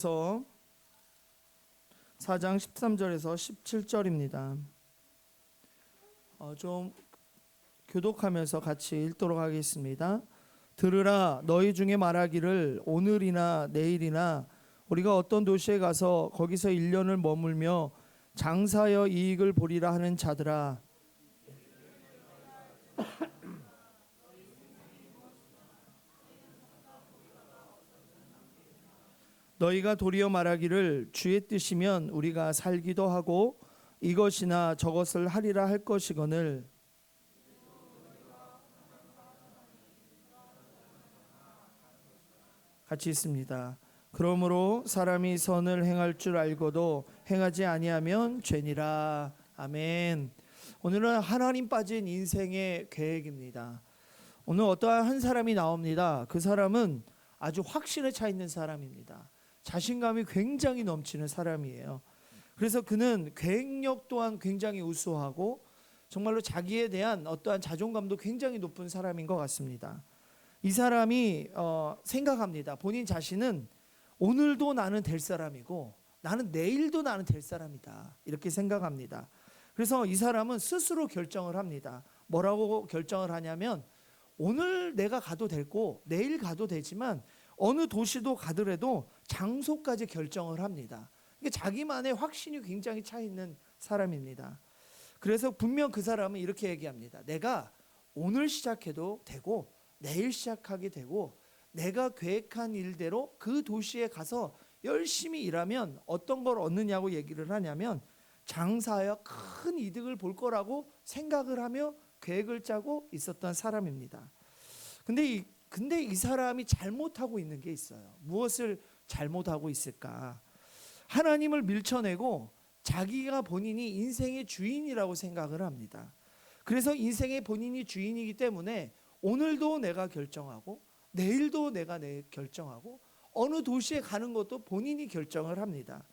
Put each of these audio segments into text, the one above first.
서 4장 13절에서 17절입니다. 좀 교독하면서 같이 읽도록 하겠습니다. 들으라, 너희 중에 말하기를 오늘이나 내일이나 우리가 어떤 도시에 가서 거기서 1년을 머물며 장사하여 이익을 보리라 하는 자들아, 너희가 도리어 말하기를 주의 뜻이면 우리가 살기도 하고 이것이나 저것을 하리라 할 것이거늘, 같이 있습니다. 그러므로 사람이 선을 행할 줄 알고도 행하지 아니하면 죄니라. 아멘. 오늘은 하나님 빠진 인생의 계획입니다. 오늘 어떠한 한 사람이 나옵니다. 그 사람은 아주 확신에 차 있는 사람입니다. 자신감이 굉장히 넘치는 사람이에요. 그래서 그는 계획력 또한 굉장히 우수하고 정말로 자기에 대한 어떠한 자존감도 굉장히 높은 사람인 것 같습니다. 이 사람이 생각합니다. 본인 자신은 오늘도 나는 될 사람이고 나는 내일도 나는 될 사람이다, 이렇게 생각합니다. 그래서 이 사람은 스스로 결정을 합니다. 뭐라고 결정을 하냐면, 오늘 내가 가도 되고 내일 가도 되지만 어느 도시도 가더라도 장소까지 결정을 합니다. 이게 자기만의 확신이 굉장히 차 있는 사람입니다. 그래서 분명 그 사람은 이렇게 얘기합니다. 내가 오늘 시작해도 되고 내일 시작하게 되고 내가 계획한 일대로 그 도시에 가서 열심히 일하면 어떤 걸 얻느냐고 얘기를 하냐면, 장사하여 큰 이득을 볼 거라고 생각을 하며 계획을 짜고 있었던 사람입니다. 근데 이 사람이 잘못하고 있는 게 있어요. 무엇을 잘못하고 있을까? 하나님을 밀쳐내고 자기가 본인이 인생의 주인이라고 생각을 합니다. 그래서 인생의 본인이 주인이기 때문에 오늘도 내가 결정하고 내일도 내가 결정하고 어느 도시에 가는 것도 본인이 결정을 합니다.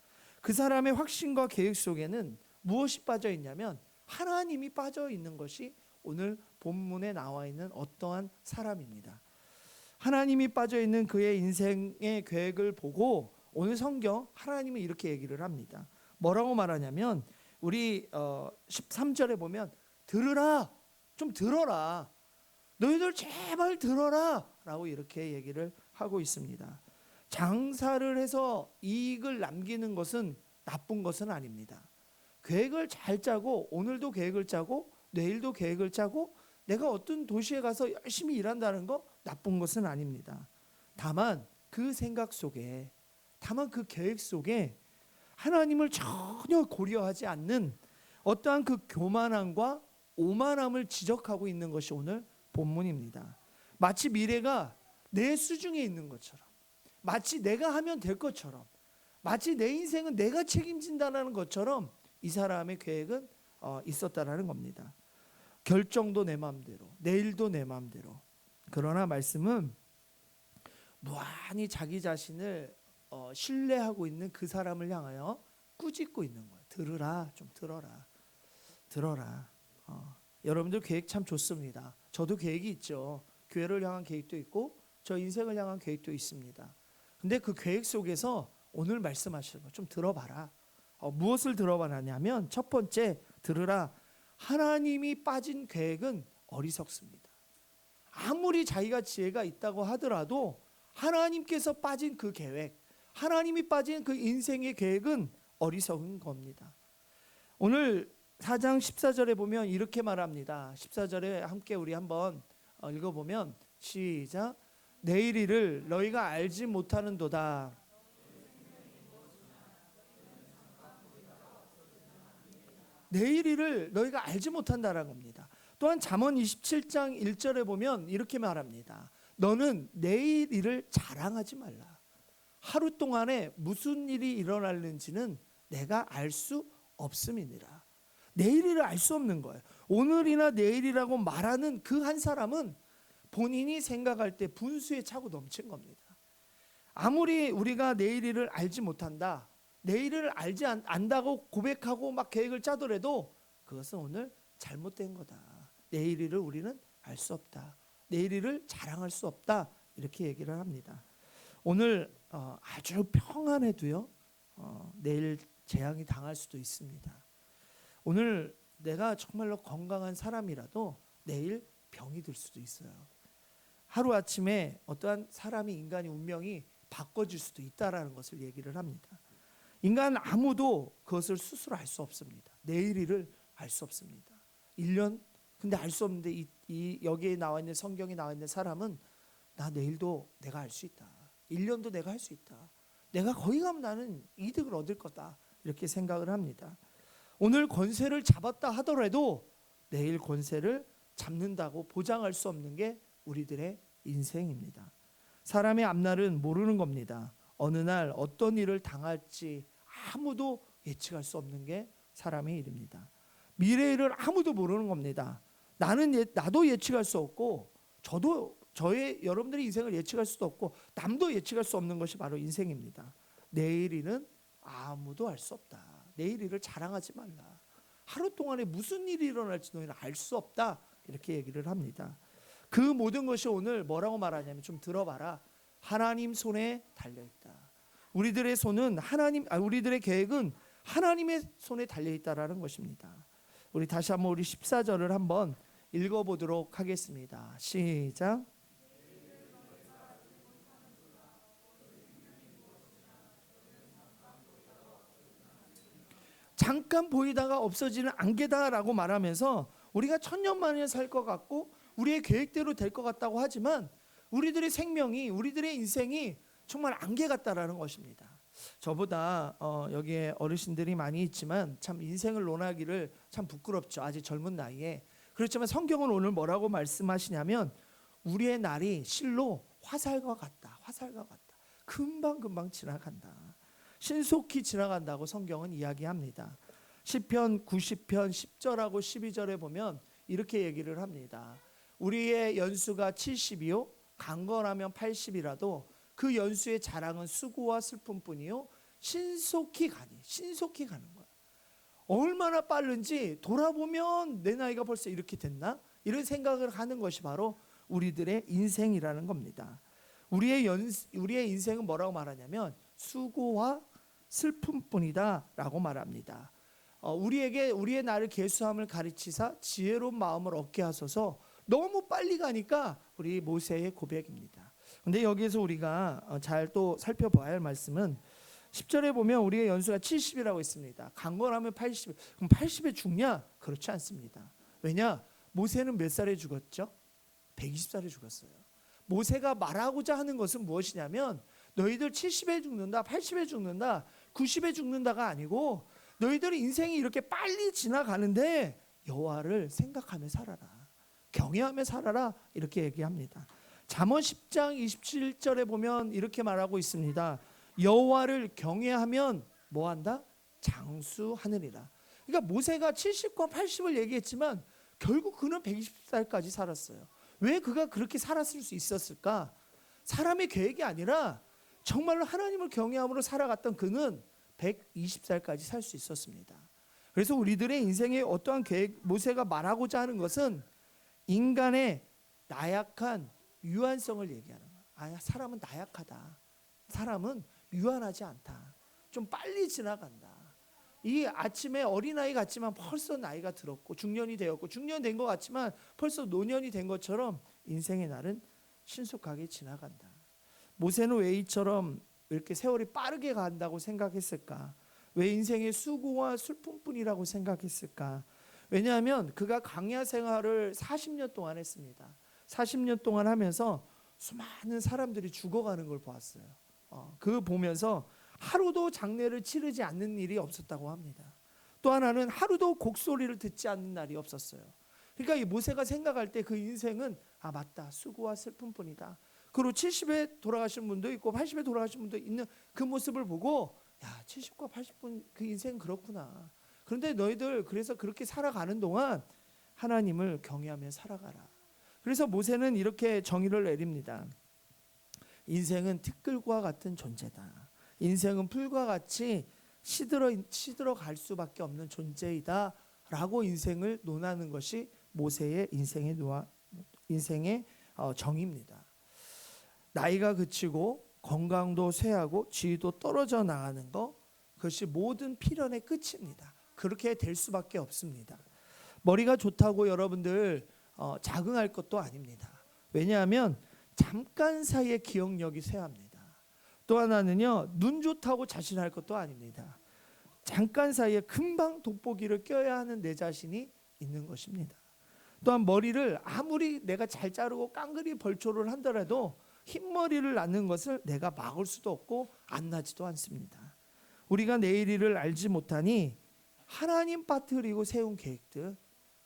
그 사람의 확신과 계획 속에는 무엇이 빠져 있냐면 하나님이 빠져 있는 것이 오늘 본문에 나와 있는 어떠한 사람입니다. 하나님이 빠져 있는 그의 인생의 계획을 보고 오늘 성경 하나님이 이렇게 얘기를 합니다. 뭐라고 말하냐면, 우리 13절에 보면 들으라, 좀 들어라, 너희들 제발 들어라 라고 이렇게 얘기를 하고 있습니다. 장사를 해서 이익을 남기는 것은 나쁜 것은 아닙니다. 계획을 잘 짜고 오늘도 계획을 짜고 내일도 계획을 짜고 내가 어떤 도시에 가서 열심히 일한다는 거 나쁜 것은 아닙니다. 다만 그 생각 속에, 다만 그 계획 속에 하나님을 전혀 고려하지 않는 어떠한 그 교만함과 오만함을 지적하고 있는 것이 오늘 본문입니다. 마치 미래가 내 수중에 있는 것처럼, 마치 내가 하면 될 것처럼, 마치 내 인생은 내가 책임진다는 것처럼 이 사람의 계획은 있었다라는 겁니다. 결정도 내 마음대로, 내일도 내 마음대로. 그러나 말씀은 무한히 자기 자신을 신뢰하고 있는 그 사람을 향하여 꾸짖고 있는 거예요. 들으라, 좀 들어라. 여러분들 계획 참 좋습니다. 저도 계획이 있죠. 교회를 향한 계획도 있고 저 인생을 향한 계획도 있습니다. 근데 그 계획 속에서 오늘 말씀하시는 거 좀 들어봐라. 무엇을 들어봐라냐면, 첫 번째, 들으라. 하나님이 빠진 계획은 어리석습니다. 아무리 자기가 지혜가 있다고 하더라도 하나님께서 빠진 그 계획, 하나님이 빠진 그 인생의 계획은 어리석은 겁니다. 오늘 4장 14절에 보면 이렇게 말합니다. 14절에 함께 우리 한번 읽어보면, 시작. 내일 일을 너희가 알지 못하는도다. 내일 일을 너희가 알지 못한다라는 겁니다. 또한 잠언 27장 1절에 보면 이렇게 말합니다. 너는 내일 일을 자랑하지 말라. 하루 동안에 무슨 일이 일어날는지는 내가 알 수 없음이니라. 내일 일을 알 수 없는 거예요. 오늘이나 내일이라고 말하는 그 한 사람은 본인이 생각할 때 분수에 차고 넘친 겁니다. 아무리 우리가 내일 일을 알지 못한다, 내일을 알지 안다고 고백하고 막 계획을 짜더라도 그것은 오늘 잘못된 거다. 내일 일을 우리는 알 수 없다. 내일 일을 자랑할 수 없다. 이렇게 얘기를 합니다. 오늘 아주 평안해도요 내일 재앙이 당할 수도 있습니다. 오늘 내가 정말로 건강한 사람이라도 내일 병이 들 수도 있어요. 하루아침에 어떠한 사람이 인간의 운명이 바꿔질 수도 있다라는 것을 얘기를 합니다. 인간 아무도 그것을 스스로 알 수 없습니다. 내일 일을 알 수 없습니다. 1년 근데 알 수 없는데 이 여기에 나와 있는 성경에 나와 있는 사람은 나 내일도 내가 알 수 있다. 1년도 내가 할 수 있다. 내가 거기 가면 나는 이득을 얻을 거다. 이렇게 생각을 합니다. 오늘 권세를 잡았다 하더라도 내일 권세를 잡는다고 보장할 수 없는 게 우리들의 인생입니다. 사람의 앞날은 모르는 겁니다. 어느 날 어떤 일을 당할지 아무도 예측할 수 없는 게 사람의 일입니다. 미래를 아무도 모르는 겁니다. 나도 예측할 수 없고 여러분들의 인생을 예측할 수도 없고 남도 예측할 수 없는 것이 바로 인생입니다. 내일이는 아무도 알 수 없다. 내일 일을 자랑하지 말라. 하루 동안에 무슨 일이 일어날지 너희는 알 수 없다. 이렇게 얘기를 합니다. 그 모든 것이 오늘 뭐라고 말하냐면 좀 들어봐라. 하나님 손에 달려있다. 우리들의 손은 우리들의 계획은 하나님의 손에 달려있다라는 것입니다. 우리 다시 한번 우리 14절을 한번 읽어보도록 하겠습니다. 시작. 잠깐 보이다가 없어지는 안개다라고 말하면서 우리가 천년만년 살 것 같고 우리의 계획대로 될 것 같다고 하지만 우리들의 생명이 우리들의 인생이 정말 안개 같다라는 것입니다. 저보다 여기에 어르신들이 많이 있지만 참 인생을 논하기를 참 부끄럽죠. 아직 젊은 나이에. 그렇지만 성경은 오늘 뭐라고 말씀하시냐면 우리의 날이 실로 화살과 같다. 화살과 같다. 금방금방 지나간다. 신속히 지나간다고 성경은 이야기합니다. 시편 90편 10절하고 12절에 보면 이렇게 얘기를 합니다. 우리의 연수가 70이요 강건하면 80이라도 그 연수의 자랑은 수고와 슬픔뿐이요 신속히 가는 거야. 얼마나 빠른지 돌아보면 내 나이가 벌써 이렇게 됐나? 이런 생각을 하는 것이 바로 우리들의 인생이라는 겁니다. 우리의 인생은 뭐라고 말하냐면 수고와 슬픔뿐이다 라고 말합니다. 우리의 나를 계수함을 가르치사 지혜로운 마음을 얻게 하소서. 너무 빨리 가니까 우리 모세의 고백입니다. 근데 여기에서 우리가 잘 또 살펴봐야 할 말씀은 10절에 보면 우리의 연수가 70이라고 있습니다. 강건하면 80. 그럼 80에 죽냐? 그렇지 않습니다. 왜냐? 모세는 몇 살에 죽었죠? 120살에 죽었어요. 모세가 말하고자 하는 것은 무엇이냐면 너희들 70에 죽는다, 80에 죽는다, 90에 죽는다가 아니고 너희들의 인생이 이렇게 빨리 지나가는데 여호와를 생각하며 살아라. 경외하며 살아라. 이렇게 얘기합니다. 잠언 10장 27절에 보면 이렇게 말하고 있습니다. 여호와를 경외하면 뭐한다? 장수하느니라. 그러니까 모세가 70과 80을 얘기했지만 결국 그는 120살까지 살았어요. 왜 그가 그렇게 살았을 수 있었을까? 사람의 계획이 아니라 정말로 하나님을 경외함으로 살아갔던 그는 120살까지 살 수 있었습니다. 그래서 우리들의 인생에 어떠한 계획, 모세가 말하고자 하는 것은 인간의 나약한 유한성을 얘기하는 거야. 사람은 나약하다. 사람은 유한하지 않다. 좀 빨리 지나간다. 이 아침에 어린아이 같지만 벌써 나이가 들었고 중년이 되었고 중년 된 것 같지만 벌써 노년이 된 것처럼 인생의 날은 신속하게 지나간다. 모세는 왜 이처럼 이렇게 세월이 빠르게 간다고 생각했을까? 왜 인생의 수고와 슬픔뿐이라고 생각했을까? 왜냐하면 그가 광야 생활을 40년 동안 했습니다. 40년 동안 하면서 수많은 사람들이 죽어가는 걸 보았어요. 그 보면서 하루도 장례를 치르지 않는 일이 없었다고 합니다. 또 하나는 하루도 곡소리를 듣지 않는 날이 없었어요. 그러니까 이 모세가 생각할 때 그 인생은 맞다. 수고와 슬픔뿐이다. 그리고 70에 돌아가신 분도 있고 80에 돌아가신 분도 있는 그 모습을 보고 70과 80분 그 인생은 그렇구나. 그런데 너희들 그래서 그렇게 살아가는 동안 하나님을 경외하며 살아가라. 그래서 모세는 이렇게 정의를 내립니다. 인생은 티끌과 같은 존재다. 인생은 풀과 같이 시들어 갈 수밖에 없는 존재이다 라고 인생을 논하는 것이 모세의 인생의 정의입니다. 나이가 그치고 건강도 쇠하고 지위도 떨어져 나가는 것, 그것이 모든 필연의 끝입니다. 그렇게 될 수밖에 없습니다. 머리가 좋다고 여러분들 자긍할 것도 아닙니다. 왜냐하면 잠깐 사이에 기억력이 쇠합니다. 또 하나는요, 눈 좋다고 자신할 것도 아닙니다. 잠깐 사이에 금방 돋보기를 껴야 하는 내 자신이 있는 것입니다. 또한 머리를 아무리 내가 잘 자르고 깡그리 벌초를 한더라도 흰머리를 낳는 것을 내가 막을 수도 없고 안 나지도 않습니다. 우리가 내일을 알지 못하니 하나님 빠뜨리고 세운 계획들,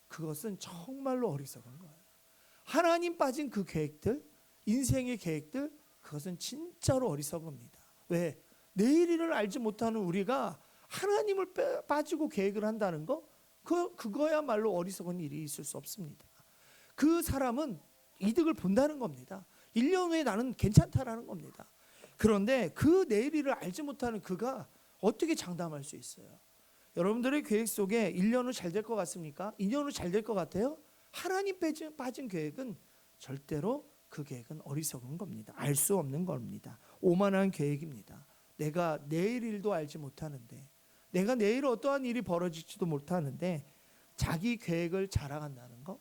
그것은 정말로 어리석은 거예요. 하나님 빠진 그 계획들, 인생의 계획들, 그것은 진짜로 어리석습니다. 왜? 내일을 알지 못하는 우리가 하나님을 빠지고 계획을 한다는 거, 그거야말로 어리석은 일이 있을 수 없습니다. 그 사람은 이득을 본다는 겁니다. 1년 후에 나는 괜찮다라는 겁니다. 그런데 그 내일을 알지 못하는 그가 어떻게 장담할 수 있어요? 여러분들의 계획 속에 1년 후 잘 될 것 같습니까? 2년 후 잘 될 것 같아요? 하나님 빠진 계획은 절대로 그 계획은 어리석은 겁니다. 알 수 없는 겁니다. 오만한 계획입니다. 내가 내일 일도 알지 못하는데, 내가 내일 어떠한 일이 벌어질지도 못하는데 자기 계획을 자랑한다는 것,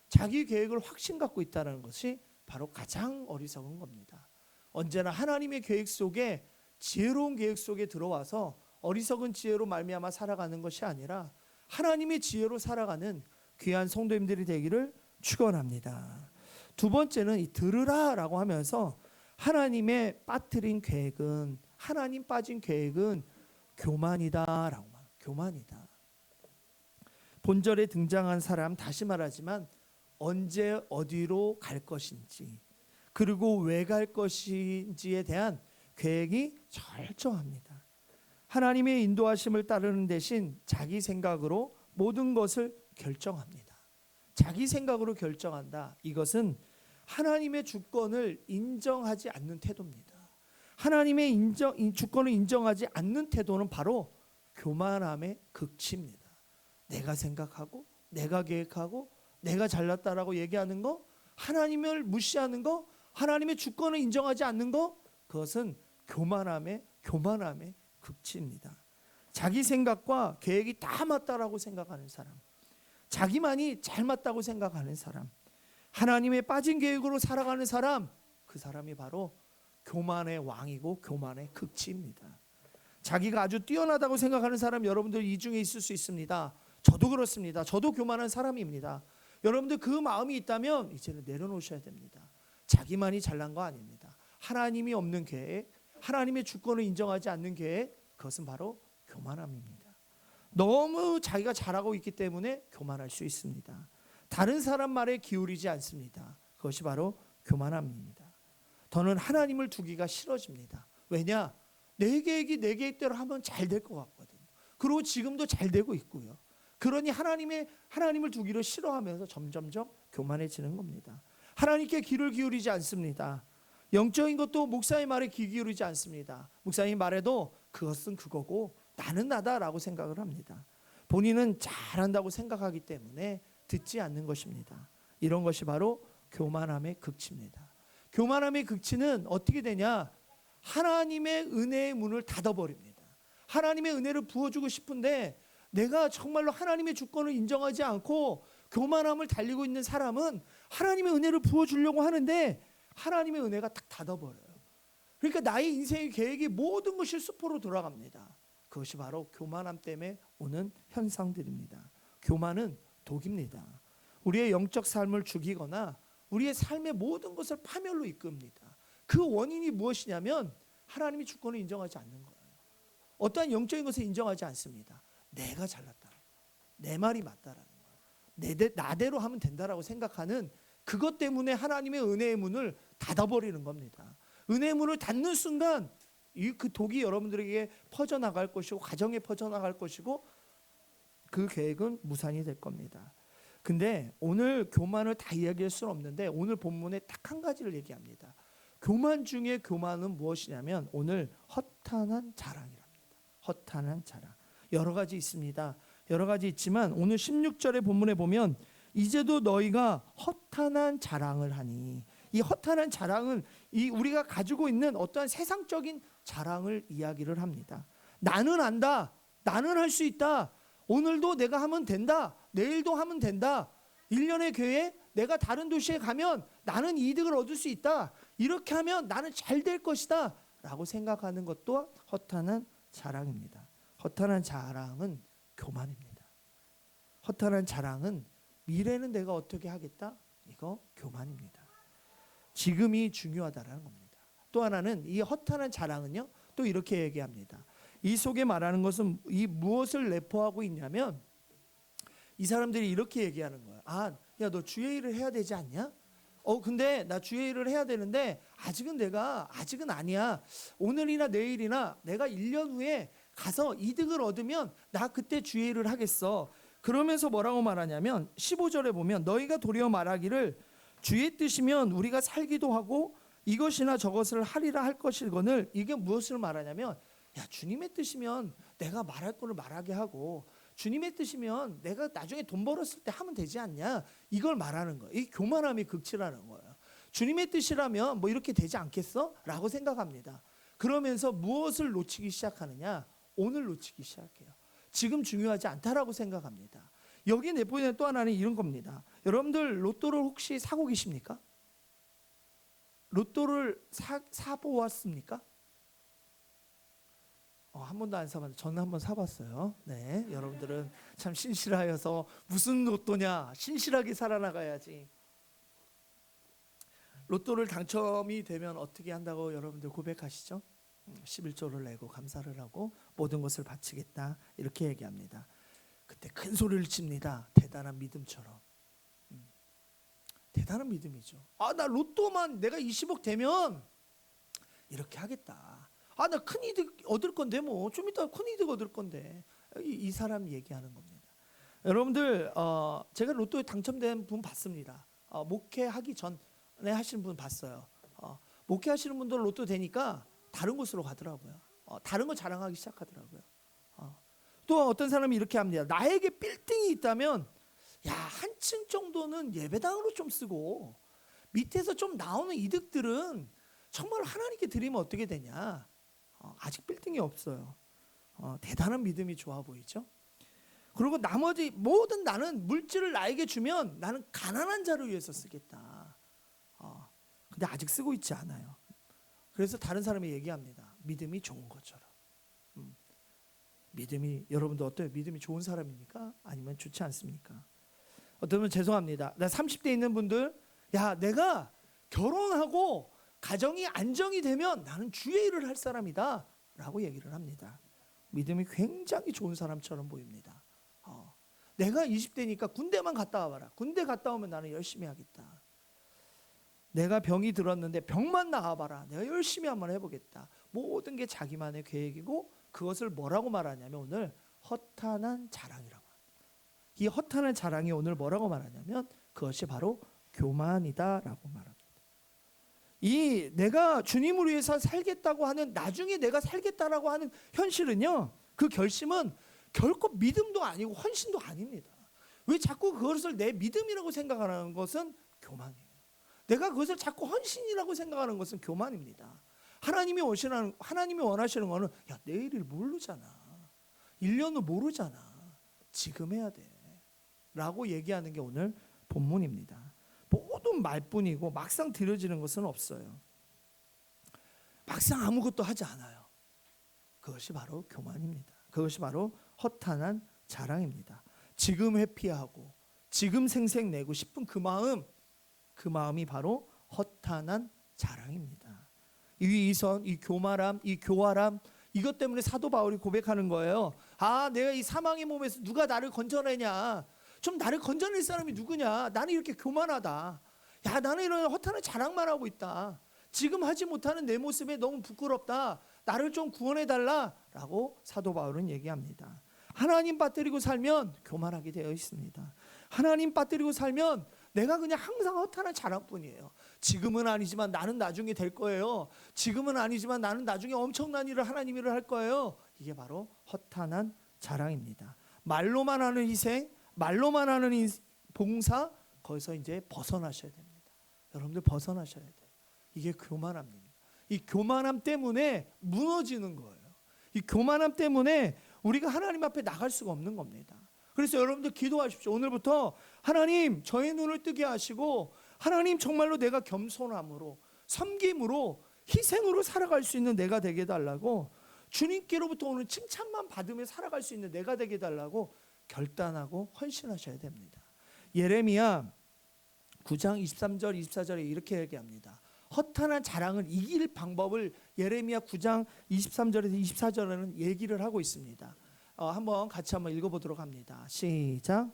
자기 계획을 확신 갖고 있다는 것이 바로 가장 어리석은 겁니다. 언제나 하나님의 계획 속에, 지혜로운 계획 속에 들어와서 어리석은 지혜로 말미암아 살아가는 것이 아니라 하나님의 지혜로 살아가는 귀한 성도님들이 되기를 축원합니다. 두 번째는 이 들으라라고 하면서 하나님의 빠뜨린 계획은, 하나님 빠진 계획은 교만이다라고 말. 교만이다. 본절에 등장한 사람, 다시 말하지만 언제 어디로 갈 것인지, 그리고 왜 갈 것인지에 대한 계획이 철저합니다. 하나님의 인도하심을 따르는 대신 자기 생각으로 모든 것을 결정합니다. 자기 생각으로 결정한다. 이것은 하나님의 주권을 인정하지 않는 태도입니다. 하나님의 주권을 인정하지 않는 태도는 바로 교만함의 극치입니다. 내가 생각하고, 내가 계획하고, 내가 잘났다라고 얘기하는 거, 하나님을 무시하는 거, 하나님의 주권을 인정하지 않는 거, 그것은 교만함의 극치입니다. 자기 생각과 계획이 다 맞다라고 생각하는 사람, 자기만이 잘 맞다고 생각하는 사람, 하나님의 빠진 계획으로 살아가는 사람, 그 사람이 바로 교만의 왕이고 교만의 극치입니다. 자기가 아주 뛰어나다고 생각하는 사람, 여러분들 이 중에 있을 수 있습니다. 저도 그렇습니다. 저도 교만한 사람입니다. 여러분들 그 마음이 있다면 이제는 내려놓으셔야 됩니다. 자기만이 잘난 거 아닙니다. 하나님이 없는 계획, 하나님의 주권을 인정하지 않는 계획, 그것은 바로 교만함입니다. 너무 자기가 잘하고 있기 때문에 교만할 수 있습니다. 다른 사람 말에 기울이지 않습니다. 그것이 바로 교만함입니다. 더는 하나님을 두기가 싫어집니다. 왜냐? 내 계획이 내 계획대로 하면 잘 될 것 같거든요. 그리고 지금도 잘 되고 있고요. 그러니 하나님을 두기를 싫어하면서 점점점 교만해지는 겁니다. 하나님께 귀를 기울이지 않습니다. 영적인 것도 목사의 말에 귀 기울이지 않습니다. 목사님 말에도 그것은 그거고 나는 나다라고 생각을 합니다. 본인은 잘한다고 생각하기 때문에 듣지 않는 것입니다. 이런 것이 바로 교만함의 극치입니다. 교만함의 극치는 어떻게 되냐? 하나님의 은혜의 문을 닫아버립니다. 하나님의 은혜를 부어주고 싶은데 내가 정말로 하나님의 주권을 인정하지 않고 교만함을 달리고 있는 사람은 하나님의 은혜를 부어주려고 하는데 하나님의 은혜가 딱 닫아버려요. 그러니까 나의 인생의 계획이 모든 것이 수포로 돌아갑니다. 그것이 바로 교만함 때문에 오는 현상들입니다. 교만은 독입니다. 우리의 영적 삶을 죽이거나 우리의 삶의 모든 것을 파멸로 이끕니다. 그 원인이 무엇이냐면 하나님이 주권을 인정하지 않는 거예요. 어떠한 영적인 것을 인정하지 않습니다. 내가 잘났다, 내 말이 맞다라는 거예요. 나대로 하면 된다라고 생각하는 그것 때문에 하나님의 은혜의 문을 닫아버리는 겁니다. 은혜의 문을 닫는 순간 그 독이 여러분들에게 퍼져나갈 것이고 가정에 퍼져나갈 것이고 그 계획은 무산이 될 겁니다. 근데 오늘 교만을 다 이야기할 수는 없는데 오늘 본문에 딱 한 가지를 얘기합니다. 교만 중에 교만은 무엇이냐면 오늘 허탄한 자랑이랍니다. 허탄한 자랑. 여러 가지 있습니다. 여러 가지 있지만 오늘 16절의 본문에 보면 이제도 너희가 허탄한 자랑을 하니, 이 허탄한 자랑은 이 우리가 가지고 있는 어떠한 세상적인 자랑을 이야기를 합니다. 나는 안다. 나는 할 수 있다. 오늘도 내가 하면 된다. 내일도 하면 된다. 1년의 교회 내가 다른 도시에 가면 나는 이득을 얻을 수 있다. 이렇게 하면 나는 잘 될 것이다. 라고 생각하는 것도 허탄한 자랑입니다. 허탄한 자랑은 교만입니다. 허탄한 자랑은 미래는 내가 어떻게 하겠다? 이거 교만입니다. 지금이 중요하다라는 겁니다. 또 하나는 이 허탄한 자랑은요, 또 이렇게 얘기합니다. 이 속에 말하는 것은 이 무엇을 내포하고 있냐면 이 사람들이 이렇게 얘기하는 거야. 아, 야, 너 주의 일을 해야 되지 않냐? 근데 나 주의 일을 해야 되는데 아직은 아니야. 오늘이나 내일이나 내가 1년 후에 가서 이득을 얻으면 나 그때 주의 일을 하겠어. 그러면서 뭐라고 말하냐면 15절에 보면 너희가 도리어 말하기를 주의 뜻이면 우리가 살기도 하고 이것이나 저것을 하리라 할 것이거늘. 이게 무엇을 말하냐면, 야, 주님의 뜻이면 내가 말할 거를 말하게 하고 주님의 뜻이면 내가 나중에 돈 벌었을 때 하면 되지 않냐, 이걸 말하는 거예요. 이 교만함이 극치라는 거예요. 주님의 뜻이라면 뭐 이렇게 되지 않겠어? 라고 생각합니다. 그러면서 무엇을 놓치기 시작하느냐? 오늘 놓치기 시작해요. 지금 중요하지 않다라고 생각합니다. 여기 내포되는 또 하나는 이런 겁니다. 여러분들 로또를 혹시 사고 계십니까? 로또를 사보았습니까? 한 번도 안 사봤는데 저는 한 번 사봤어요. 네, 여러분들은 참 신실하여서 무슨 로또냐, 신실하게 살아나가야지. 로또를 당첨이 되면 어떻게 한다고 여러분들 고백하시죠? 11조를 내고 감사를 하고 모든 것을 바치겠다, 이렇게 얘기합니다. 그때 큰 소리를 칩니다. 대단한 믿음처럼. 대단한 믿음이죠. 나 로또만 내가 20억 되면 이렇게 하겠다. 나 큰 이득 얻을 건데 뭐 좀 이따 큰 이득 얻을 건데. 이 사람 얘기하는 겁니다. 여러분들, 제가 로또에 당첨된 분 봤습니다. 목회하기 전에 하시는 분 봤어요. 목회하시는 분들 로또 되니까 다른 곳으로 가더라고요. 다른 거 자랑하기 시작하더라고요. 또 어떤 사람이 이렇게 합니다. 나에게 빌딩이 있다면 야, 한층 정도는 예배당으로 좀 쓰고 밑에서 좀 나오는 이득들은 정말 하나님께 드리면 어떻게 되냐. 아직 빌딩이 없어요. 대단한 믿음이 좋아 보이죠. 그리고 나머지 모든 나는 물질을 나에게 주면 나는 가난한 자를 위해서 쓰겠다. 근데 아직 쓰고 있지 않아요. 그래서 다른 사람이 얘기합니다. 믿음이 좋은 것처럼. 믿음이, 여러분도 어때요? 믿음이 좋은 사람입니까? 아니면 좋지 않습니까? 어쩌면 죄송합니다. 나 30대 있는 분들, 야, 내가 결혼하고 가정이 안정이 되면 나는 주의 일을 할 사람이다 라고 얘기를 합니다. 믿음이 굉장히 좋은 사람처럼 보입니다. 내가 20대니까 군대만 갔다 와봐라. 군대 갔다 오면 나는 열심히 하겠다. 내가 병이 들었는데 병만 나아봐라. 내가 열심히 한번 해보겠다. 모든 게 자기만의 계획이고 그것을 뭐라고 말하냐면 오늘 허탄한 자랑이라고 합니다. 이 허탄한 자랑이 오늘 뭐라고 말하냐면 그것이 바로 교만이다라고 말합니다. 이 내가 주님을 위해서 살겠다고 하는, 나중에 내가 살겠다라고 하는 현실은요, 그 결심은 결코 믿음도 아니고 헌신도 아닙니다. 왜 자꾸 그것을 내 믿음이라고 생각하는 것은 교만이에요. 내가 그것을 자꾸 헌신이라고 생각하는 것은 교만입니다. 하나님이 원하시는 거는, 야, 내일을 모르잖아. 1년을 모르잖아. 지금 해야 돼. 라고 얘기하는 게 오늘 본문입니다. 모든 말뿐이고 막상 드려지는 것은 없어요. 막상 아무것도 하지 않아요. 그것이 바로 교만입니다. 그것이 바로 허탄한 자랑입니다. 지금 회피하고 지금 생색내고 싶은 그 마음이 바로 허탄한 자랑입니다. 이 위선, 이 교만함, 이 교활함, 이것 때문에 사도 바울이 고백하는 거예요. 내가 이 사망의 몸에서 누가 나를 건져내냐. 좀 나를 건져낼 사람이 누구냐. 나는 이렇게 교만하다. 야, 나는 이런 허탄한 자랑만 하고 있다. 지금 하지 못하는 내 모습에 너무 부끄럽다. 나를 좀 구원해달라 라고 사도 바울은 얘기합니다. 하나님 빠뜨리고 살면 교만하게 되어 있습니다. 하나님 빠뜨리고 살면 내가 그냥 항상 허탄한 자랑뿐이에요. 지금은 아니지만 나는 나중에 될 거예요. 지금은 아니지만 나는 나중에 엄청난 일을 하나님 일을 할 거예요. 이게 바로 허탄한 자랑입니다. 말로만 하는 희생, 말로만 하는 봉사, 거기서 이제 벗어나셔야 됩니다. 여러분들 벗어나셔야 돼요. 이게 교만함입니다. 이 교만함 때문에 무너지는 거예요. 이 교만함 때문에 우리가 하나님 앞에 나갈 수가 없는 겁니다. 그래서 여러분들 기도하십시오. 오늘부터 하나님 저의 눈을 뜨게 하시고 하나님 정말로 내가 겸손함으로 섬김으로 희생으로 살아갈 수 있는 내가 되게 해달라고 주님께로부터 오늘 칭찬만 받으며 살아갈 수 있는 내가 되게 해달라고 결단하고 헌신하셔야 됩니다. 예레미야 9장 23절 24절에 이렇게 얘기합니다. 허탄한 자랑을 이길 방법을 예레미야 9장 23절에서 24절에는 얘기를 하고 있습니다. 한번 같이 한번 읽어보도록 합니다. 시작.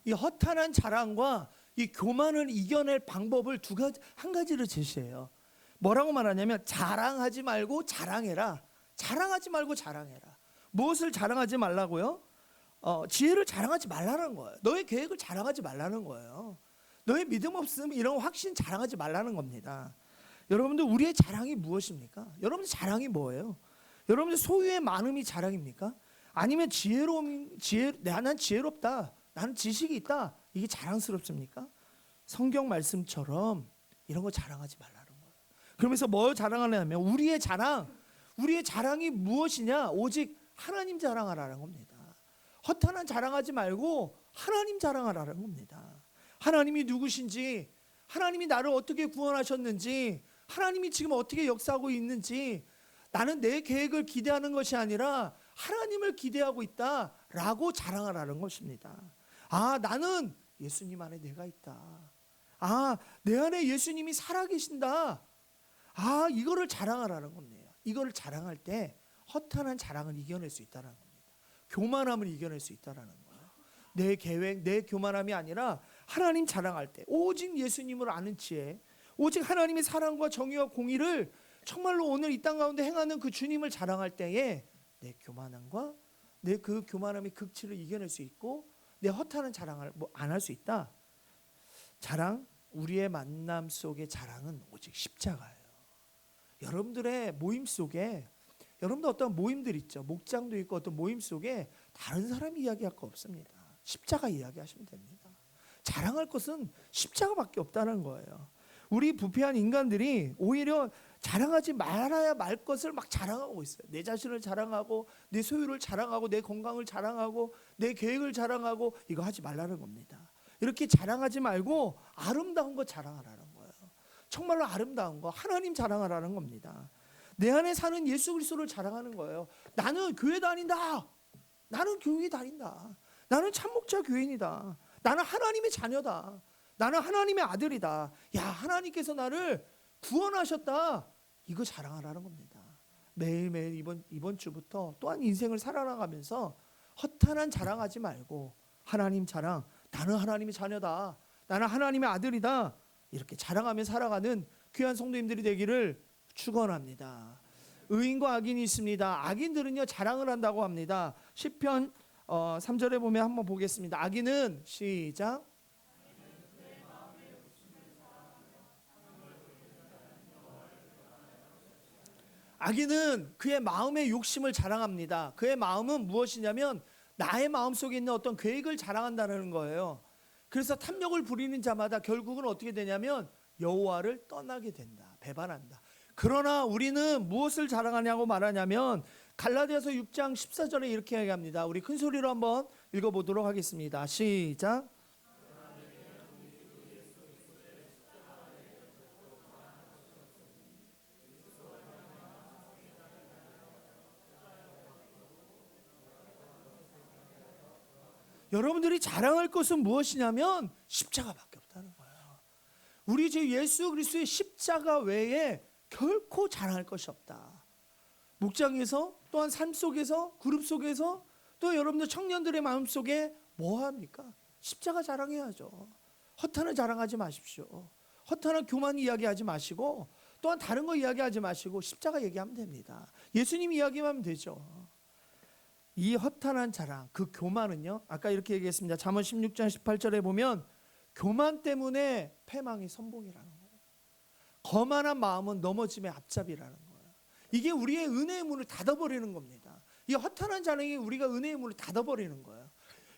이 허탄한 자랑과 이 교만을 이겨낼 방법을 한 가지를 제시해요. 뭐라고 말하냐면 자랑하지 말고 자랑해라. 자랑하지 말고 자랑해라. 무엇을 자랑하지 말라고요? 지혜를 자랑하지 말라는 거예요. 너의 계획을 자랑하지 말라는 거예요. 너의 믿음 없음 이런 확신 자랑하지 말라는 겁니다. 여러분들 우리의 자랑이 무엇입니까? 여러분들 자랑이 뭐예요? 여러분들 소유의 많음이 자랑입니까? 아니면 난 지혜롭다. 나는 지식이 있다. 이게 자랑스럽습니까? 성경 말씀처럼 이런 거 자랑하지 말라는 거예요. 그러면서 뭘 자랑하냐면 우리의 자랑이 무엇이냐? 오직 하나님 자랑하라는 겁니다. 허탄한 자랑하지 말고 하나님 자랑하라는 겁니다. 하나님이 누구신지, 하나님이 나를 어떻게 구원하셨는지, 하나님이 지금 어떻게 역사하고 있는지, 나는 내 계획을 기대하는 것이 아니라 하나님을 기대하고 있다라고 자랑하라는 것입니다. 나는 예수님 안에 내가 있다. 내 안에 예수님이 살아계신다. 이거를 자랑하라는 겁니다. 이거를 자랑할 때 허탄한 자랑을 이겨낼 수 있다는 겁니다. 교만함을 이겨낼 수 있다는 거예요. 내 계획, 내 교만함이 아니라 하나님 자랑할 때 오직 예수님을 아는 지혜, 오직 하나님의 사랑과 정의와 공의를 정말로 오늘 이 땅 가운데 행하는 그 주님을 자랑할 때에 내 교만함과 내 그 교만함의 극치를 이겨낼 수 있고 내 허탄한 자랑을 안 할 수 있다. 우리의 만남 속의 자랑은 오직 십자가예요. 여러분들의 모임 속에 여러분들 어떤 모임들 있죠. 목장도 있고 어떤 모임 속에 다른 사람이 이야기할 거 없습니다. 십자가 이야기하시면 됩니다. 자랑할 것은 십자가밖에 없다는 거예요. 우리 부패한 인간들이 오히려 자랑하지 말아야 말 것을 막 자랑하고 있어요. 내 자신을 자랑하고 내 소유를 자랑하고 내 건강을 자랑하고 내 계획을 자랑하고 이거 하지 말라는 겁니다. 이렇게 자랑하지 말고 아름다운 거 자랑하라는 거예요. 정말로 아름다운 거 하나님 자랑하라는 겁니다. 내 안에 사는 예수 그리스도를 자랑하는 거예요. 나는 교회 다닌다. 나는 교회 다닌다. 나는 참목자 교인이다. 나는 하나님의 자녀다. 나는 하나님의 아들이다. 야, 하나님께서 나를 구원하셨다. 이거 자랑하라는 겁니다. 매일매일 이번 주부터 또한 인생을 살아나가면서 허탄한 자랑하지 말고 하나님 자랑, 나는 하나님의 자녀다. 나는 하나님의 아들이다. 이렇게 자랑하며 살아가는 귀한 성도님들이 되기를 축원합니다. 의인과 악인이 있습니다. 악인들은요 자랑을 한다고 합니다. 시편 3절에 보면 한번 보겠습니다. 악인은 시작. 악인은 그의 마음의 욕심을 자랑합니다. 그의 마음은 무엇이냐면 나의 마음속에 있는 어떤 계획을 자랑한다는 거예요. 그래서 탐욕을 부리는 자마다 결국은 어떻게 되냐면 여호와를 떠나게 된다. 배반한다. 그러나 우리는 무엇을 자랑하냐고 말하냐면 갈라디아서 6장 14절에 이렇게 얘기합니다. 우리 큰 소리로 한번 읽어보도록 하겠습니다. 시작. 여러분들이 자랑할 것은 무엇이냐면 십자가밖에 없다는 거예요. 우리 주 예수 그리스도의 십자가 외에 결코 자랑할 것이 없다. 목장에서 또한 삶 속에서 그룹 속에서 또 여러분들 청년들의 마음 속에 뭐 합니까? 십자가 자랑해야죠. 허탄을 자랑하지 마십시오. 허탄한 교만 이야기하지 마시고 또한 다른 거 이야기하지 마시고 십자가 얘기하면 됩니다. 예수님 이야기하면 되죠. 이 허탄한 자랑, 그 교만은요, 아까 이렇게 얘기했습니다. 잠언 16장 18절에 보면 교만 때문에 패망이 선봉이라는 거예요. 거만한 마음은 넘어짐의 앞잡이라는 거예요. 이게 우리의 은혜의 문을 닫아버리는 겁니다. 이 허탄한 자랑이 우리가 은혜의 문을 닫아버리는 거예요.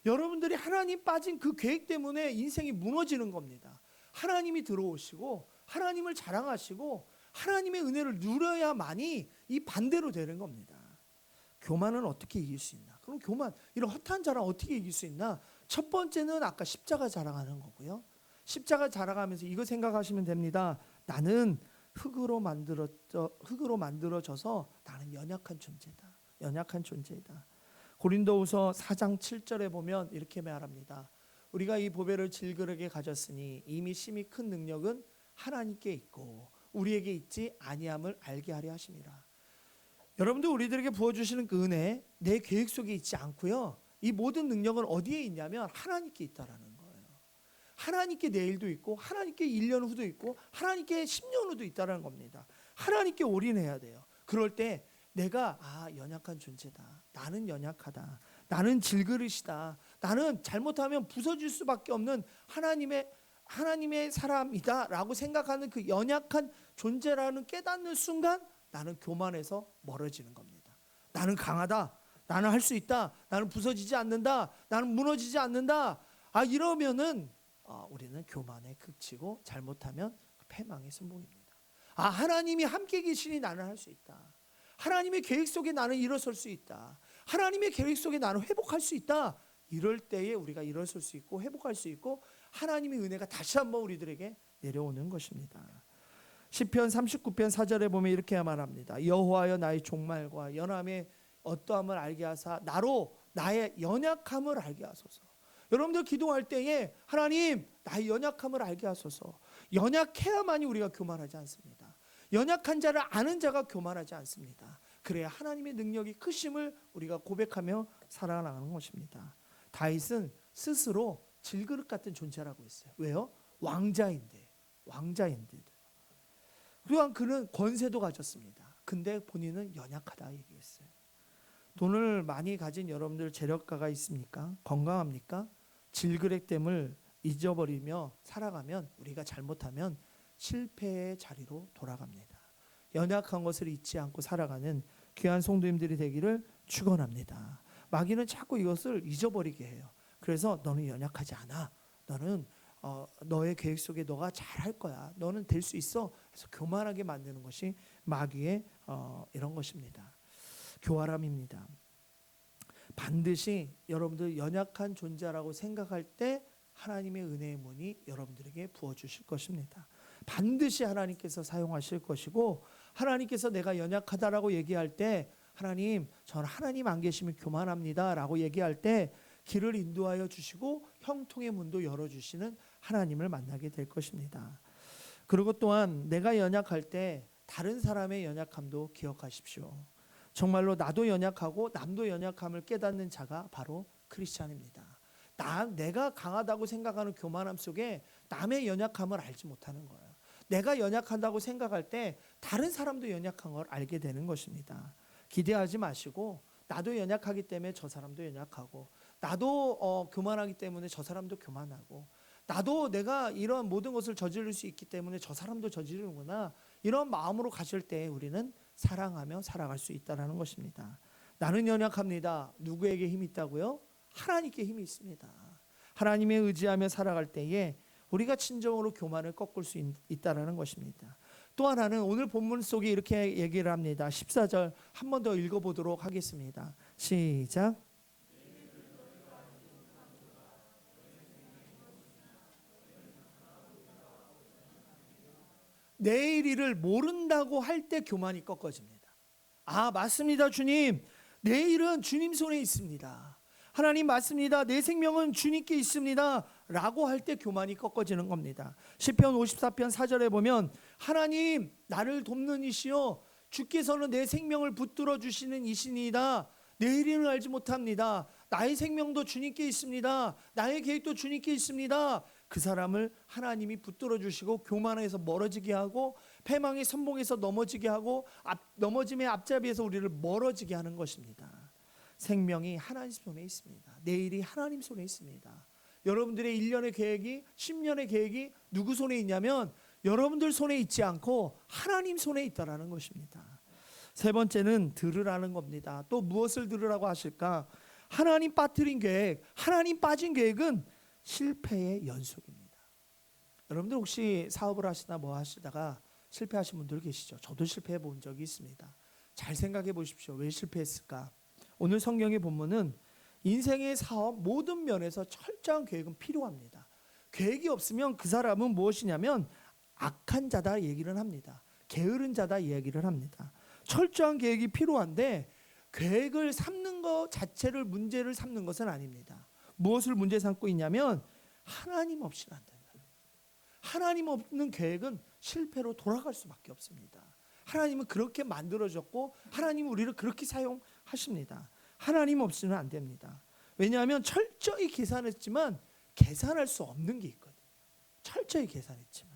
여러분들이 하나님 빠진 그 계획 때문에 인생이 무너지는 겁니다. 하나님이 들어오시고 하나님을 자랑하시고 하나님의 은혜를 누려야만이 이 반대로 되는 겁니다. 교만은 어떻게 이길 수 있나? 그럼 교만, 이런 허탄 자랑 어떻게 이길 수 있나? 첫 번째는 아까 십자가 자랑하는 거고요. 십자가 자랑하면서 이거 생각하시면 됩니다. 나는 흙으로 만들어져서 나는 연약한 존재다. 연약한 존재이다. 고린도후서 4장 7절에 보면 이렇게 말합니다. 우리가 이 보배를 질그릇에 가졌으니 이미 심히 큰 능력은 하나님께 있고 우리에게 있지 아니함을 알게 하려 하심이라. 여러분들 우리들에게 부어주시는 그 은혜 내 계획 속에 있지 않고요. 이 모든 능력은 어디에 있냐면 하나님께 있다라는 거예요. 하나님께 내일도 있고 하나님께 1년 후도 있고 하나님께 10년 후도 있다라는 겁니다. 하나님께 올인해야 돼요. 그럴 때 내가 연약한 존재다. 나는 연약하다. 나는 질그릇이다. 나는 잘못하면 부서질 수밖에 없는 하나님의 사람이다 라고 생각하는 그 연약한 존재라는 깨닫는 순간 나는 교만에서 멀어지는 겁니다. 나는 강하다. 나는 할 수 있다. 나는 부서지지 않는다. 나는 무너지지 않는다. 이러면은 우리는 교만에 그치고 잘못하면 패망의 선봉입니다. 하나님이 함께 계시니 나는 할 수 있다. 하나님의 계획 속에 나는 일어설 수 있다. 하나님의 계획 속에 나는 회복할 수 있다. 이럴 때에 우리가 일어설 수 있고 회복할 수 있고 하나님의 은혜가 다시 한번 우리들에게 내려오는 것입니다. 시편 39편 4절에 보면 이렇게 말합니다. 여호와여 나의 종말과 연함의 어떠함을 알게 하사 나로 나의 연약함을 알게 하소서. 여러분들 기도할 때에 하나님 나의 연약함을 알게 하소서. 연약해야만이 우리가 교만하지 않습니다. 연약한 자를 아는 자가 교만하지 않습니다. 그래야 하나님의 능력이 크심을 우리가 고백하며 살아나가는 것입니다. 다윗은 스스로 질그릇 같은 존재라고 했어요. 왜요? 왕자인데. 또한 그는 권세도 가졌습니다. 근데 본인은 연약하다 얘기했어요. 돈을 많이 가진 여러분들 재력가가 있습니까? 건강합니까? 질그릇됨을 잊어버리며 살아가면 우리가 잘못하면 실패의 자리로 돌아갑니다. 연약한 것을 잊지 않고 살아가는 귀한 성도님들이 되기를 축원합니다. 마귀는 자꾸 이것을 잊어버리게 해요. 그래서 너는 연약하지 않아. 너는 너의 계획 속에 너가 잘할 거야. 너는 될 수 있어. 그래서 교만하게 만드는 것이 마귀의 이런 것입니다. 교활함입니다. 반드시 여러분들 연약한 존재라고 생각할 때 하나님의 은혜의 문이 여러분들에게 부어주실 것입니다. 반드시 하나님께서 사용하실 것이고 하나님께서 내가 연약하다라고 얘기할 때 하나님 저는 하나님 안 계시면 교만합니다 라고 얘기할 때 길을 인도하여 주시고 형통의 문도 열어주시는 하나님을 만나게 될 것입니다. 그리고 또한 내가 연약할 때 다른 사람의 연약함도 기억하십시오. 정말로 나도 연약하고 남도 연약함을 깨닫는 자가 바로 크리스찬입니다. 내가 강하다고 생각하는 교만함 속에 남의 연약함을 알지 못하는 거예요. 내가 연약하다고 생각할 때 다른 사람도 연약한 걸 알게 되는 것입니다. 기대하지 마시고 나도 연약하기 때문에 저 사람도 연약하고 나도 교만하기 때문에 저 사람도 교만하고 나도 내가 이런 모든 것을 저지를 수 있기 때문에 저 사람도 저지르는구나 이런 마음으로 가실 때 우리는 사랑하며 살아갈 수 있다는 것입니다. 나는 연약합니다. 누구에게 힘이 있다고요? 하나님께 힘이 있습니다. 하나님에 의지하며 살아갈 때에 우리가 진정으로 교만을 꺾을 수 있다는 것입니다. 또 하나는 오늘 본문 속에 이렇게 얘기를 합니다. 14절 한 번 더 읽어보도록 하겠습니다. 시작. 내일 일을 모른다고 할 때 교만이 꺾어집니다. 맞습니다 주님. 내일은 주님 손에 있습니다. 하나님 맞습니다. 내 생명은 주님께 있습니다 라고 할 때 교만이 꺾어지는 겁니다. 시편 54편 4절에 보면 하나님 나를 돕는 이시여 주께서는 내 생명을 붙들어 주시는 이시니이다. 내일은 알지 못합니다. 나의 생명도 주님께 있습니다. 나의 계획도 주님께 있습니다. 그 사람을 하나님이 붙들어 주시고 교만에서 멀어지게 하고 패망의 선봉에서 넘어지게 하고 넘어짐의 앞잡이에서 우리를 멀어지게 하는 것입니다. 생명이 하나님 손에 있습니다. 내일이 하나님 손에 있습니다. 여러분들의 1년의 계획이 10년의 계획이 누구 손에 있냐면 여러분들 손에 있지 않고 하나님 손에 있다라는 것입니다. 세 번째는 들으라는 겁니다. 또 무엇을 들으라고 하실까? 하나님 빠뜨린 계획, 하나님 빠진 계획은 실패의 연속입니다. 여러분들 혹시 사업을 하시다 뭐 하시다가 실패하신 분들 계시죠? 저도 실패해 본 적이 있습니다. 잘 생각해 보십시오. 왜 실패했을까? 오늘 성경의 본문은 인생의 사업 모든 면에서 철저한 계획은 필요합니다. 계획이 없으면 그 사람은 무엇이냐면 악한 자다 얘기를 합니다. 게으른 자다 얘기를 합니다. 철저한 계획이 필요한데 계획을 삼는 것 자체를 문제를 삼는 것은 아닙니다. 무엇을 문제 삼고 있냐면 하나님 없이는 안 된다. 하나님 없는 계획은 실패로 돌아갈 수밖에 없습니다. 하나님은 그렇게 만들어졌고 하나님은 우리를 그렇게 사용하십니다. 하나님 없이는 안 됩니다. 왜냐하면 철저히 계산했지만 계산할 수 없는 게 있거든요. 철저히 계산했지만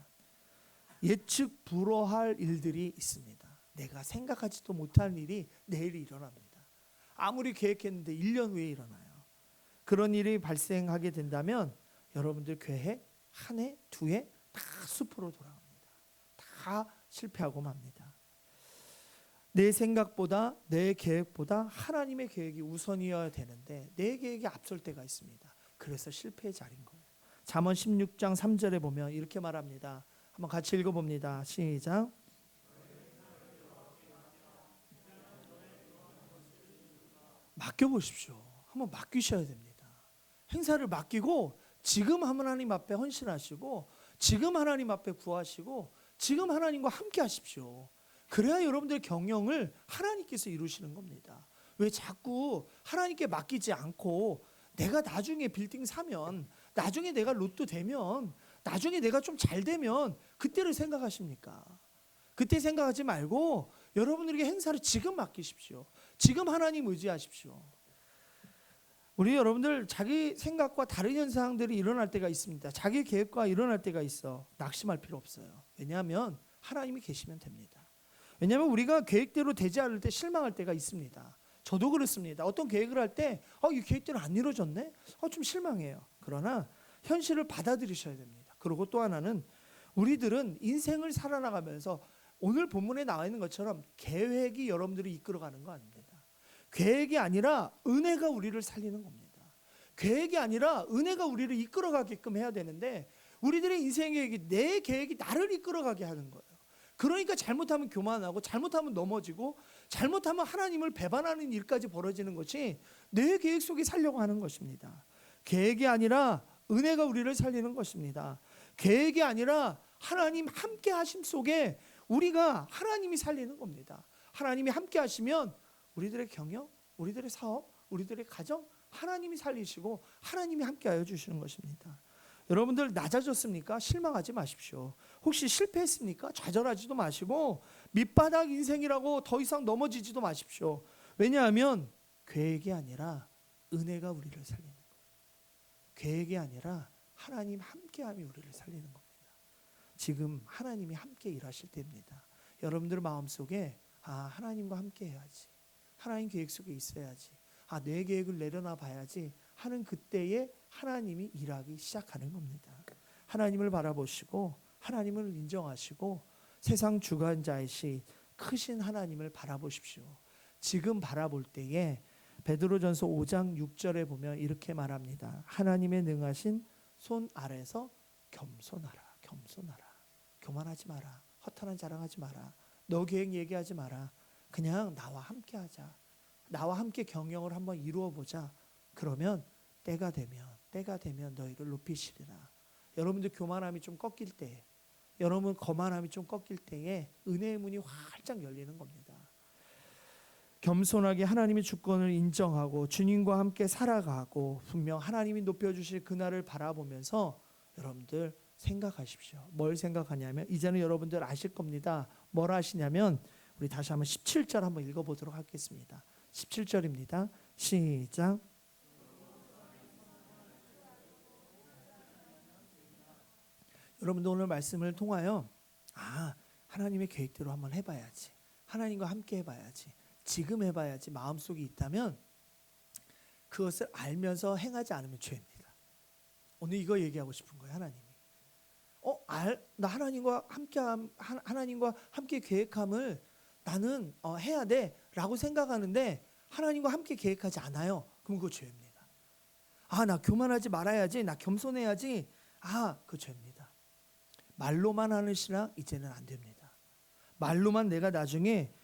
예측 불허할 일들이 있습니다. 내가 생각하지도 못한 일이 내일 일어납니다. 아무리 계획했는데 1년 후에 일어나요. 그런 일이 발생하게 된다면 여러분들 계획 한 해, 두 해 다 수포로 돌아갑니다. 다 실패하고 맙니다. 내 생각보다 내 계획보다 하나님의 계획이 우선이어야 되는데 내 계획이 앞설 때가 있습니다. 그래서 실패의 자리인 거예요. 잠언 16장 3절에 보면 이렇게 말합니다. 한번 같이 읽어봅니다. 시작. 맡겨보십시오. 한번 맡기셔야 됩니다. 행사를 맡기고 지금 하나님 앞에 헌신하시고 지금 하나님 앞에 구하시고 지금 하나님과 함께 하십시오. 그래야 여러분들의 경영을 하나님께서 이루시는 겁니다. 왜 자꾸 하나님께 맡기지 않고 내가 나중에 빌딩 사면 나중에 내가 로또 되면 나중에 내가 좀 잘 되면 그때를 생각하십니까? 그때 생각하지 말고 여러분들에게 행사를 지금 맡기십시오. 지금 하나님 의지하십시오. 우리 여러분들 자기 생각과 다른 현상들이 일어날 때가 있습니다. 자기 계획과 일어날 때가 있어. 낙심할 필요 없어요. 왜냐하면 하나님이 계시면 됩니다. 왜냐하면 우리가 계획대로 되지 않을 때 실망할 때가 있습니다. 저도 그렇습니다. 어떤 계획을 할 때 이 계획대로 안 이루어졌네? 좀 실망해요. 그러나 현실을 받아들이셔야 됩니다. 그리고 또 하나는 우리들은 인생을 살아나가면서 오늘 본문에 나와 있는 것처럼 계획이 여러분들을 이끌어가는 거 아닙니다. 계획이 아니라 은혜가 우리를 살리는 겁니다. 계획이 아니라 은혜가 우리를 이끌어가게끔 해야 되는데 우리들의 인생 계획이 내 계획이 나를 이끌어가게 하는 거예요. 그러니까 잘못하면 교만하고 잘못하면 넘어지고 잘못하면 하나님을 배반하는 일까지 벌어지는 것이 내 계획 속에 살려고 하는 것입니다. 계획이 아니라 은혜가 우리를 살리는 것입니다. 계획이 아니라 하나님 함께 하심 속에 우리가 하나님이 살리는 겁니다. 하나님이 함께 하시면 우리들의 경영, 우리들의 사업, 우리들의 가정 하나님이 살리시고 하나님이 함께하여 주시는 것입니다. 여러분들 낮아졌습니까? 실망하지 마십시오. 혹시 실패했습니까? 좌절하지도 마시고 밑바닥 인생이라고 더 이상 넘어지지도 마십시오. 왜냐하면 계획이 아니라 은혜가 우리를 살리는 거예요. 계획이 아니라 하나님 함께함이 우리를 살리는 겁니다. 지금 하나님이 함께 일하실 때입니다. 여러분들 마음속에 하나님과 함께 해야지. 하나님 계획 속에 있어야지. 내 계획을 내려놔 봐야지 하는 그때에 하나님이 일하기 시작하는 겁니다. 하나님을 바라보시고 하나님을 인정하시고 세상 주관자이신 크신 하나님을 바라보십시오. 지금 바라볼 때에 베드로전서 5장 6절에 보면 이렇게 말합니다. 하나님의 능하신 손 아래서 겸손하라. 겸손하라. 교만하지 마라. 허탄한 자랑하지 마라. 너 계획 얘기하지 마라. 그냥 나와 함께 하자. 나와 함께 경영을 한번 이루어 보자. 그러면 때가 되면 너희를 높이시리라. 여러분들 교만함이 좀 꺾일 때, 여러분 거만함이 좀 꺾일 때에 은혜의 문이 활짝 열리는 겁니다. 겸손하게 하나님의 주권을 인정하고 주님과 함께 살아가고 분명 하나님이 높여주실 그날을 바라보면서 여러분들 생각하십시오. 뭘 생각하냐면 이제는 여러분들 아실 겁니다. 뭘 아시냐면 우리 다시 한번 17절 한번 읽어보도록 하겠습니다. 17절입니다. 시작. 여러분들 오늘 말씀을 통하여 하나님의 계획대로 한번 해봐야지, 하나님과 함께 해봐야지, 지금 해봐야지 마음속에 있다면 그것을 알면서 행하지 않으면 죄입니다. 오늘 이거 얘기하고 싶은 거예요. 하나님이 나 하나님과 함께 계획함을 나는 해야 돼라고 생각하는데 하나님과 함께 계획하지 않아요. 그럼 그거 죄입니다. 나 교만하지 말아야지, 나 겸손해야지, 그거 죄입니다. 말로만 하는 신앙 이제는 안 됩니다. 말로만 내가 나중에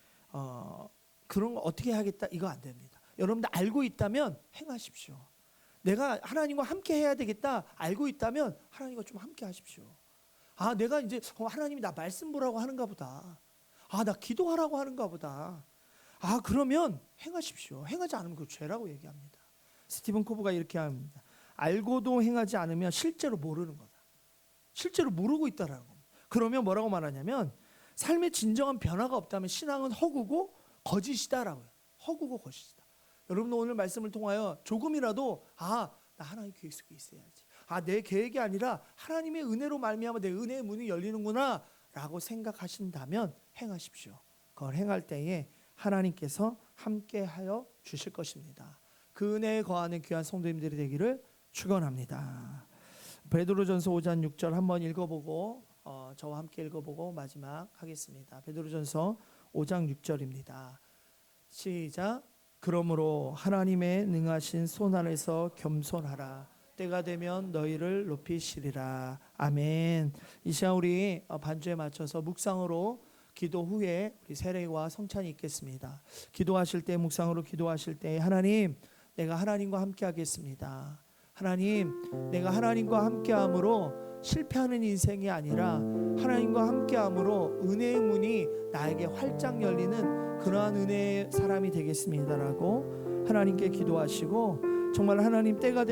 그런 거 어떻게 하겠다, 이거 안 됩니다. 여러분들 알고 있다면 행하십시오. 내가 하나님과 함께 해야 되겠다 알고 있다면 하나님과 좀 함께 하십시오. 내가 이제 하나님이 나 말씀 보라고 하는가 보다, 나 기도하라고 하는가 보다, 그러면 행하십시오. 행하지 않으면 그 죄라고 얘기합니다. 스티븐 코브가 이렇게 합니다. 알고도 행하지 않으면 실제로 모르는 거다. 실제로 모르고 있다라는 겁니다. 그러면 뭐라고 말하냐면 삶의 진정한 변화가 없다면 신앙은 허구고 거짓이다라고요. 허구고 거짓이다. 여러분도 오늘 말씀을 통하여 조금이라도 나 하나님 계획 속에 있어야지, 내 계획이 아니라 하나님의 은혜로 말미암아 내 은혜의 문이 열리는구나 라고 생각하신다면 행하십시오. 그걸 행할 때에 하나님께서 함께하여 주실 것입니다. 그 은혜에 거하는 귀한 성도님들이 되기를 축원합니다. 베드로전서 5장 6절 한번 읽어보고 저와 함께 읽어보고 마지막 하겠습니다. 베드로전서 5장 6절입니다. 시작. 그러므로 하나님의 능하신 손 안에서 겸손하라. 때가 되면 너희를 높이시리라. 아멘. 이 시간 우리 반주에 맞춰서 묵상으로 기도 후에 우리 세례와 성찬이 있겠습니다. 기도하실 때, 묵상으로 기도하실 때 하나님, 내가 하나님과 함께 하겠습니다. 하나님, 내가 하나님과 함께함으로 실패하는 인생이 아니라 하나님과 함께함으로 은혜의 문이 나에게 활짝 열리는 그러한 은혜의 사람이 되겠습니다라고 하나님께 기도하시고, 정말 하나님 때가